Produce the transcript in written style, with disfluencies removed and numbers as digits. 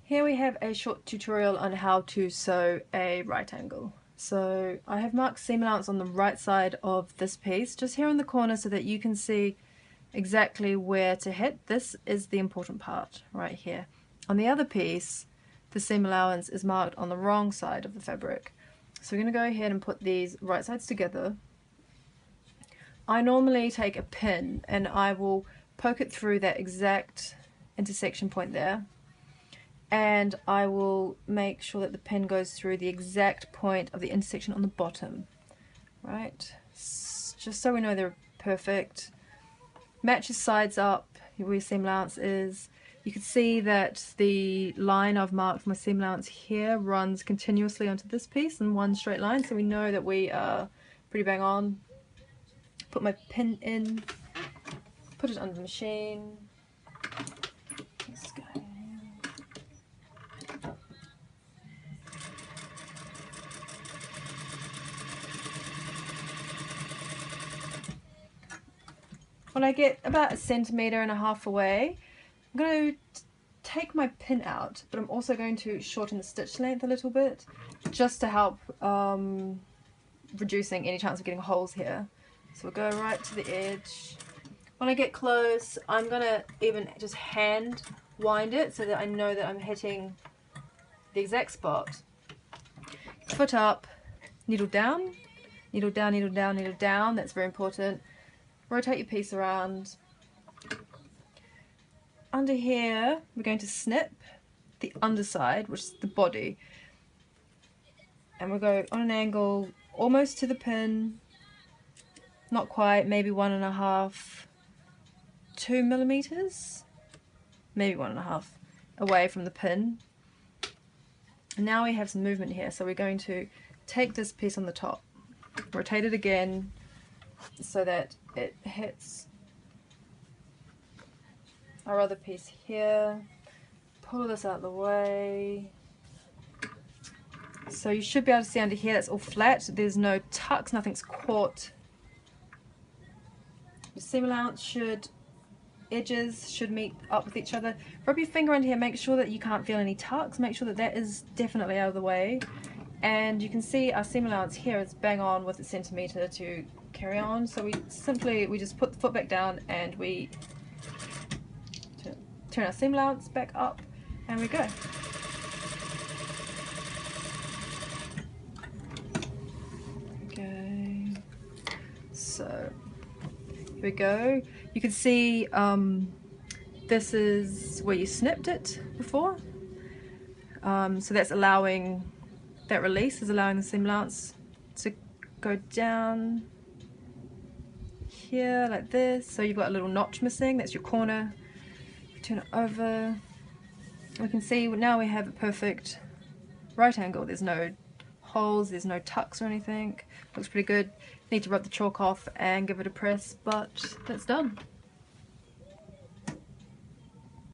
Here we have a short tutorial on how to sew a right angle. So I have marked seam allowance on the right side of this piece, just here in the corner, so that you can see exactly where to hit. This is the important part right here. On the other piece, the seam allowance is marked on the wrong side of the fabric. So we're going to go ahead and put these right sides together. I normally take a pin and I will poke it through that exact intersection point there, and I will make sure that the pin goes through the exact point of the intersection on the bottom, right? Just so we know they're perfect. Match your sides up where your seam allowance is. You can see that the line I've marked for my seam allowance here runs continuously onto this piece in one straight line, so we know that we are pretty bang on. Put my pin in, put it under the machine. Let's go. When I get about 1.5 centimeters away, I'm going to take my pin out, but I'm also going to shorten the stitch length a little bit, just to help reducing any chance of getting holes here. So we'll go right to the edge. When I get close, I'm going to even just hand wind it so that I know that I'm hitting the exact spot. Foot up, needle down, needle down, needle down, needle down. That's very important. Rotate your piece around. Under here, we're going to snip the underside, which is the body, and we'll go on an angle almost to the pin, not quite, maybe 1.5, 2 millimeters, maybe 1.5 away from the pin. And now we have some movement here, so we're going to take this piece on the top, rotate it again so that it hits our other piece here, pull this out of the way. So you should be able to see under here that's all flat, there's no tucks, nothing's caught. Your seam allowance edges should meet up with each other. Rub your finger under here, make sure that you can't feel any tucks, make sure that that is definitely out of the way. And you can see our seam allowance here is bang on with a centimetre to carry on, so we just put the foot back down and we turn our seam allowance back up, and we go. Okay, so here we go. You can see this is where you snipped it before, so that's allowing, that release is allowing the seam allowance to go down here like this. So you've got a little notch missing, that's your corner. Turn it over, we can see now we have a perfect right angle. There's no holes, there's no tucks or anything. Looks pretty good. Need to rub the chalk off and give it a press, but that's done.